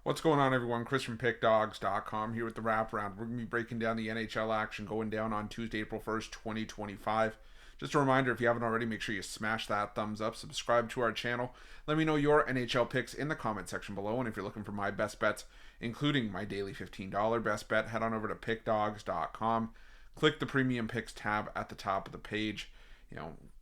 What's going on, everyone? Chris from Pickdawgz.com here with the Wraparound. We're going to be breaking down the NHL action going down on Tuesday, April 1st, 2025. Just a reminder, if you haven't already, make sure you smash that thumbs up, subscribe to our channel. Let me know your NHL picks in the comment section below, and if you're looking for my best bets, including my daily $15 best bet, head on over to Pickdawgz.com. Click the Premium Picks tab at the top of the page.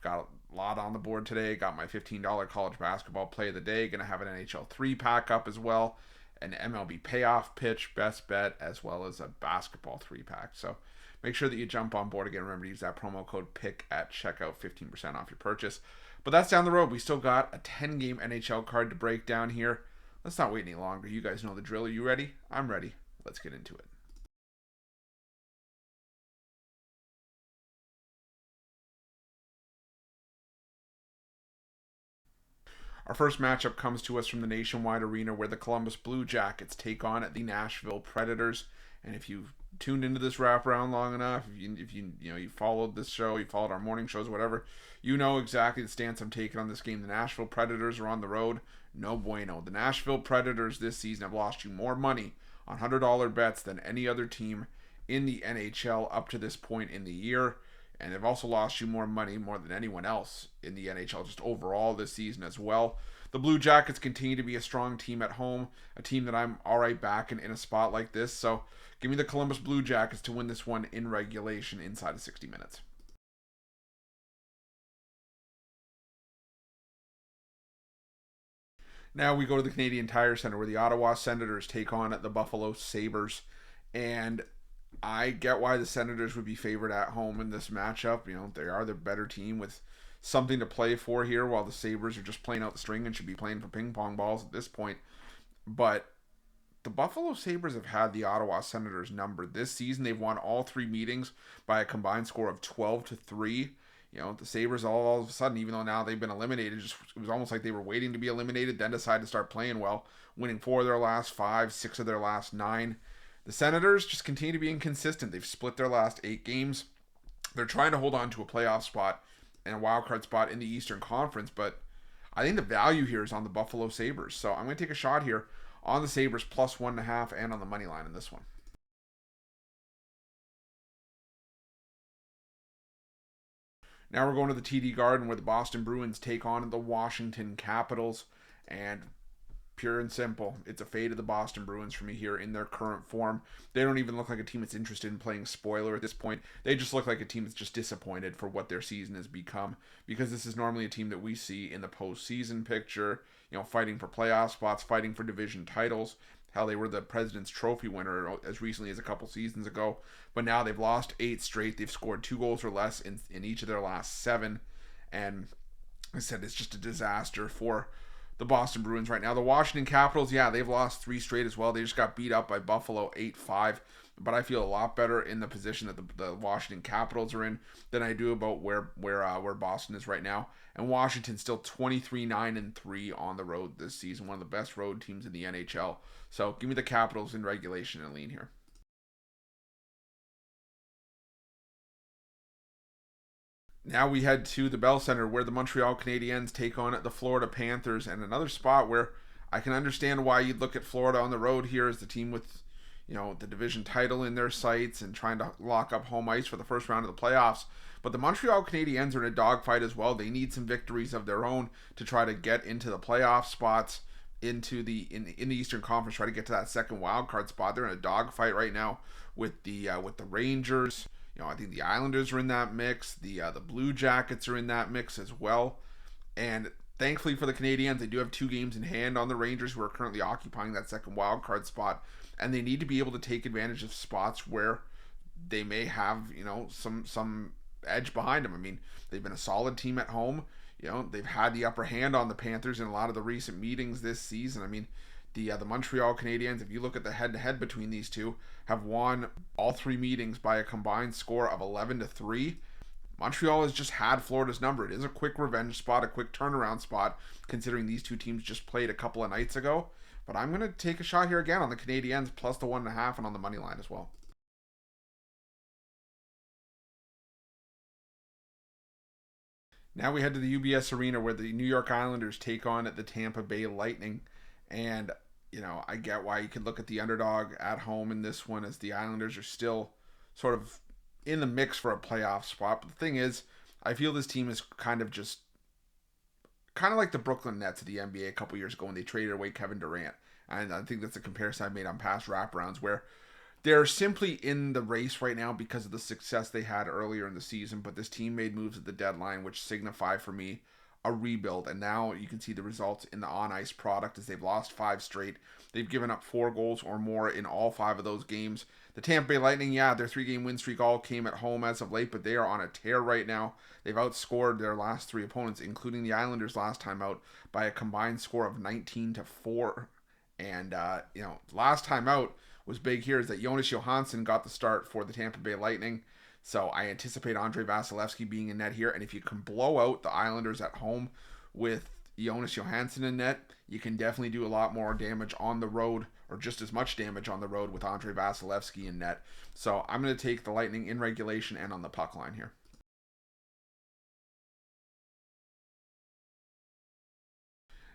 Got a lot on the board today. Got my $15 college basketball play of the day. Going to have an NHL 3-pack up as well, an MLB payoff pitch best bet, as well as a basketball 3-pack. So make sure that you jump on board. Again, remember to use that promo code PICK at checkout, 15% off your purchase. But that's down the road. We still got a 10-game NHL card to break down here. Let's not wait any longer. You guys know the drill. Are you ready? I'm ready. Let's get into it. Our first matchup comes to us from the Nationwide Arena, where the Columbus Blue Jackets take on the Nashville Predators. And if you've tuned into this wraparound long enough, if you followed this show, you followed our morning shows, whatever, you know exactly the stance I'm taking on this game. The Nashville Predators are on the road. No bueno. The Nashville Predators this season have lost you more money on $100 bets than any other team in the NHL up to this point in the year. And they've also lost you more money, more than anyone else in the NHL, just overall this season as well. The Blue Jackets continue to be a strong team at home, a team that I'm all right back in a spot like this. So give me the Columbus Blue Jackets to win this one in regulation inside of 60 minutes. Now we go to the Canadian Tire Center, where the Ottawa Senators take on the Buffalo Sabres. And I get why the Senators would be favored at home in this matchup. They are the better team with something to play for here, while the Sabres are just playing out the string and should be playing for ping pong balls at this point. But the Buffalo Sabres have had the Ottawa Senators numbered this season. They've won all three meetings by a combined score of 12-3. The Sabres all of a sudden, even though now they've been eliminated, it was almost like they were waiting to be eliminated, then decided to start playing well, winning 4 of their last 5, 6 of their last 9. The Senators just continue to be inconsistent. They've split their last 8 games. They're trying to hold on to a playoff spot and a wild card spot in the Eastern Conference, but I think the value here is on the Buffalo Sabres. So I'm going to take a shot here on the Sabres plus 1.5 and on the money line in this one. Now we're going to the TD Garden, where the Boston Bruins take on the Washington Capitals. And pure and simple, it's a fate of the Boston Bruins for me here in their current form. They don't even look like a team that's interested in playing spoiler at this point. They just look like a team that's just disappointed for what their season has become, because this is normally a team that we see in the postseason picture, fighting for playoff spots, fighting for division titles. Hell, they were the President's Trophy winner as recently as a couple seasons ago, but now they've lost 8 straight. They've scored 2 goals or less in each of their last 7, and like I said, it's just a disaster for the Boston Bruins right now. The Washington Capitals, they've lost 3 straight as well. They just got beat up by Buffalo 8-5. But I feel a lot better in the position that the Washington Capitals are in than I do about where Boston is right now. And Washington's still 23-9-3 on the road this season, one of the best road teams in the NHL. So give me the Capitals in regulation and lean here. Now we head to the Bell Center, where the Montreal Canadiens take on the Florida Panthers, and another spot where I can understand why you'd look at Florida on the road here as the team with, the division title in their sights and trying to lock up home ice for the first round of the playoffs. But the Montreal Canadiens are in a dogfight as well. They need some victories of their own to try to get into the playoff spots, into in the Eastern Conference, try to get to that second wild card spot. They're in a dogfight right now with the Rangers. I think the Islanders are in that mix. The Blue Jackets are in that mix as well. And thankfully for the Canadiens, they do have 2 games in hand on the Rangers, who are currently occupying that second wild card spot. And they need to be able to take advantage of spots where they may have, some edge behind them. I mean, they've been a solid team at home. They've had the upper hand on the Panthers in a lot of the recent meetings this season. I mean, the Montreal Canadiens, if you look at the head-to-head between these two, have won all 3 meetings by a combined score of 11-3. Montreal has just had Florida's number. It is a quick revenge spot, a quick turnaround spot, considering these two teams just played a couple of nights ago. But I'm going to take a shot here again on the Canadiens plus the 1.5 and on the money line as well. Now we head to the UBS Arena, where the New York Islanders take on the Tampa Bay Lightning. And I get why you could look at the underdog at home in this one, as the Islanders are still sort of in the mix for a playoff spot. But the thing is, I feel this team is kind of like the Brooklyn Nets of the NBA a couple years ago when they traded away Kevin Durant. And I think that's a comparison I've made on past wraparounds, where they're simply in the race right now because of the success they had earlier in the season. But this team made moves at the deadline, which signify for me a rebuild. And now you can see the results in the on-ice product, as they've lost 5 straight. They've given up 4 goals or more in all 5 of those games. The Tampa Bay Lightning, yeah, their 3-game win streak all came at home as of late, but they are on a tear right now. They've outscored their last 3 opponents, including the Islanders last time out, by a combined score of 19-4. And, last time out was big here is that Jonas Johansson got the start for the Tampa Bay Lightning. So I anticipate Andrei Vasilevsky being in net here. And if you can blow out the Islanders at home with Jonas Johansson in net, you can definitely do a lot more damage on the road, or just as much damage on the road with Andrei Vasilevsky in net. So I'm going to take the Lightning in regulation and on the puck line here.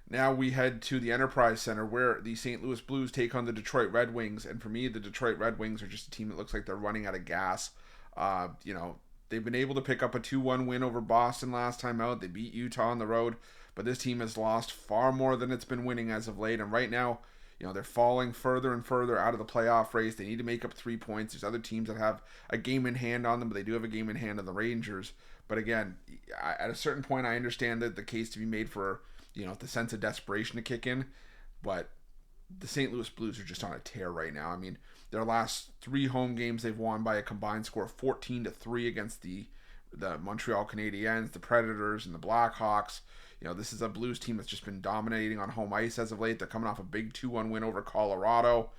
Now we head to the Enterprise Center, where the St. Louis Blues take on the Detroit Red Wings. And for me, the Detroit Red Wings are just a team that looks like they're running out of gas. They've been able to pick up a 2-1 win over Boston last time out. They beat Utah on the road, but this team has lost far more than it's been winning as of late. And right now, they're falling further and further out of the playoff race. They need to make up 3 points. There's other teams that have a game in hand on them, but they do have a game in hand on the Rangers. But again, at a certain point, I understand that the case to be made for, the sense of desperation to kick in, but the St. Louis Blues are just on a tear right now. I mean, their last 3 home games they've won by a combined score of 14-3 against the Montreal Canadiens, the Predators, and the Blackhawks. This is a Blues team that's just been dominating on home ice as of late. They're coming off a big 2-1 win over Colorado,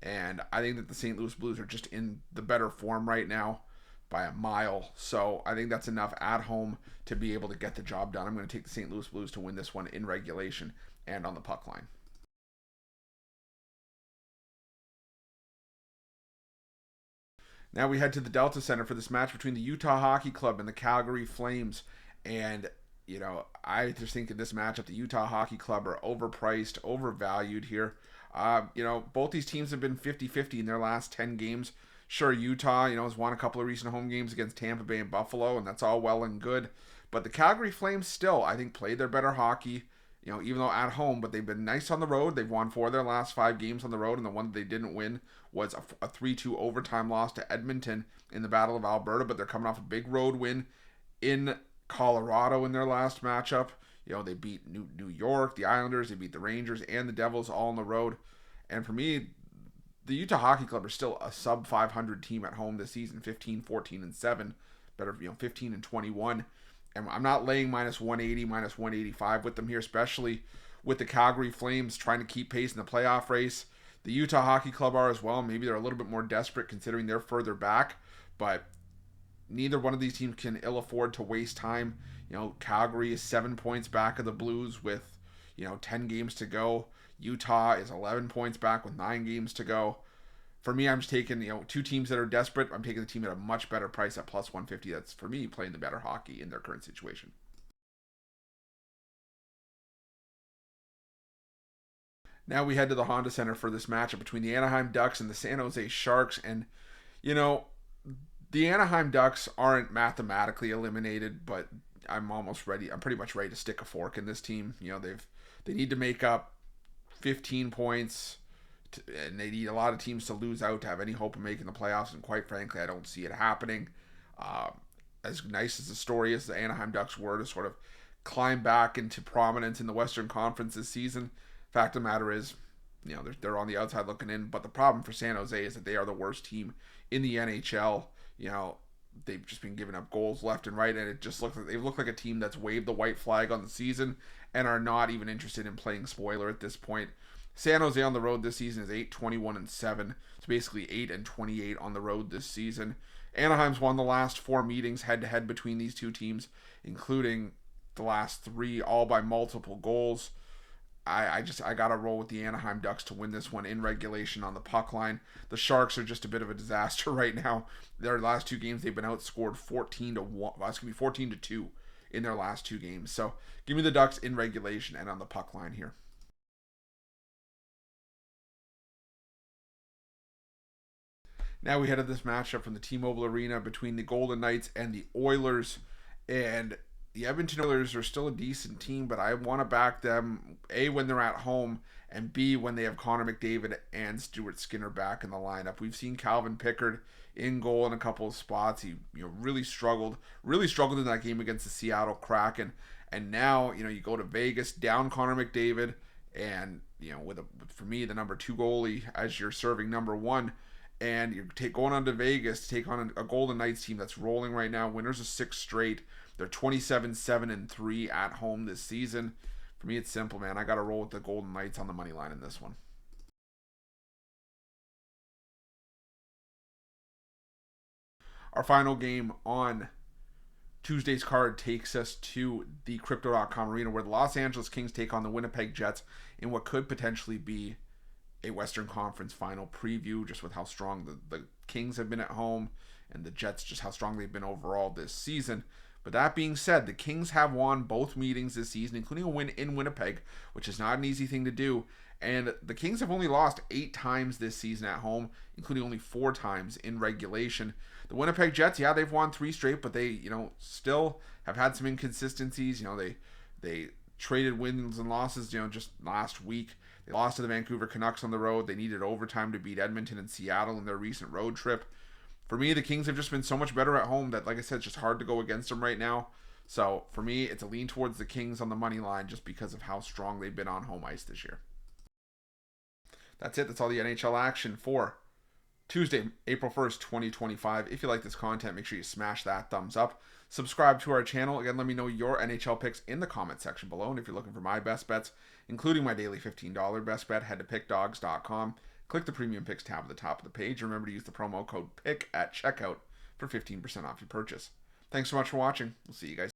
and I think that the St. Louis Blues are just in the better form right now by a mile. So I think that's enough at home to be able to get the job done. I'm going to take the St. Louis Blues to win this one in regulation and on the puck line. Now we head to the Delta Center for this match between the Utah Hockey Club and the Calgary Flames. And, I just think in this matchup, the Utah Hockey Club are overpriced, overvalued here. Both these teams have been 50-50 in their last 10 games. Sure, Utah, has won a couple of recent home games against Tampa Bay and Buffalo, and that's all well and good. But the Calgary Flames still, I think, played their better hockey, even though at home, but they've been nice on the road. They've won 4 of their last 5 games on the road, and the one that they didn't win was a 3-2 overtime loss to Edmonton in the Battle of Alberta, but they're coming off a big road win in Colorado in their last matchup. They beat New York, the Islanders, they beat the Rangers and the Devils all on the road. And for me, the Utah Hockey Club are still a sub 500 team at home this season, 15-14-7, better 15-21. And I'm not laying minus 180, minus 185 with them here, especially with the Calgary Flames trying to keep pace in the playoff race. The Utah Hockey Club are as well. Maybe they're a little bit more desperate considering they're further back, but neither one of these teams can ill afford to waste time. Calgary is 7 points back of the Blues with, 10 games to go. Utah is 11 points back with 9 games to go. For me, I'm just taking, 2 teams that are desperate. I'm taking the team at a much better price at plus 150. That's, for me, playing the better hockey in their current situation. Now we head to the Honda Center for this matchup between the Anaheim Ducks and the San Jose Sharks. And, the Anaheim Ducks aren't mathematically eliminated, but I'm almost ready. I'm pretty much ready to stick a fork in this team. They need to make up 15 points, and they need a lot of teams to lose out to have any hope of making the playoffs. And quite frankly, I don't see it happening. As nice as the story is, the Anaheim Ducks were to sort of climb back into prominence in the Western Conference this season. Fact of the matter is, they're on the outside looking in. But the problem for San Jose is that they are the worst team in the NHL. They've just been giving up goals left and right, and it just looks like they look like a team that's waved the white flag on the season and are not even interested in playing spoiler at this point. San Jose on the road this season is 8-21-7. It's basically 8-28 on the road this season. Anaheim's won the last 4 meetings head-to-head between these two teams, including the last 3 all by multiple goals. I got to roll with the Anaheim Ducks to win this one in regulation on the puck line. The Sharks are just a bit of a disaster right now. Their last 2 games, they've been outscored 14-2 in their last 2 games. So give me the Ducks in regulation and on the puck line here. Now we head to this matchup from the T-Mobile Arena between the Golden Knights and the Oilers. And the Edmonton Oilers are still a decent team, but I want to back them, A, when they're at home, and B, when they have Connor McDavid and Stuart Skinner back in the lineup. We've seen Calvin Pickard in goal in a couple of spots. He really struggled in that game against the Seattle Kraken. And now, you go to Vegas, down Connor McDavid, and, for me, the number 2 goalie as your serving number 1. And you're going on to Vegas to take on a Golden Knights team that's rolling right now. Winners of 6 straight. They're 27-7-3 at home this season. For me, it's simple, man. I got to roll with the Golden Knights on the money line in this one. Our final game on Tuesday's card takes us to the Crypto.com arena, where the Los Angeles Kings take on the Winnipeg Jets in what could potentially be a Western Conference final preview, just with how strong the Kings have been at home and the Jets, just how strong they've been overall this season. But that being said, the Kings have won both meetings this season, including a win in Winnipeg, which is not an easy thing to do. And the Kings have only lost 8 times this season at home, including only 4 times in regulation. The Winnipeg Jets, yeah, they've won 3 straight, but they, still have had some inconsistencies. They traded wins and losses, just last week. They lost to the Vancouver Canucks on the road. They needed overtime to beat Edmonton and Seattle in their recent road trip. For me, the Kings have just been so much better at home that, like I said, it's just hard to go against them right now. So, for me, it's a lean towards the Kings on the money line just because of how strong they've been on home ice this year. That's it. That's all the NHL action for Tuesday, April 1st, 2025. If you like this content, make sure you smash that thumbs up. Subscribe to our channel. Again, let me know your NHL picks in the comment section below. And if you're looking for my best bets, including my daily $15 best bet, head to pickdawgz.com. Click the Premium Picks tab at the top of the page. Remember to use the promo code PICK at checkout for 15% off your purchase. Thanks so much for watching. We'll see you guys.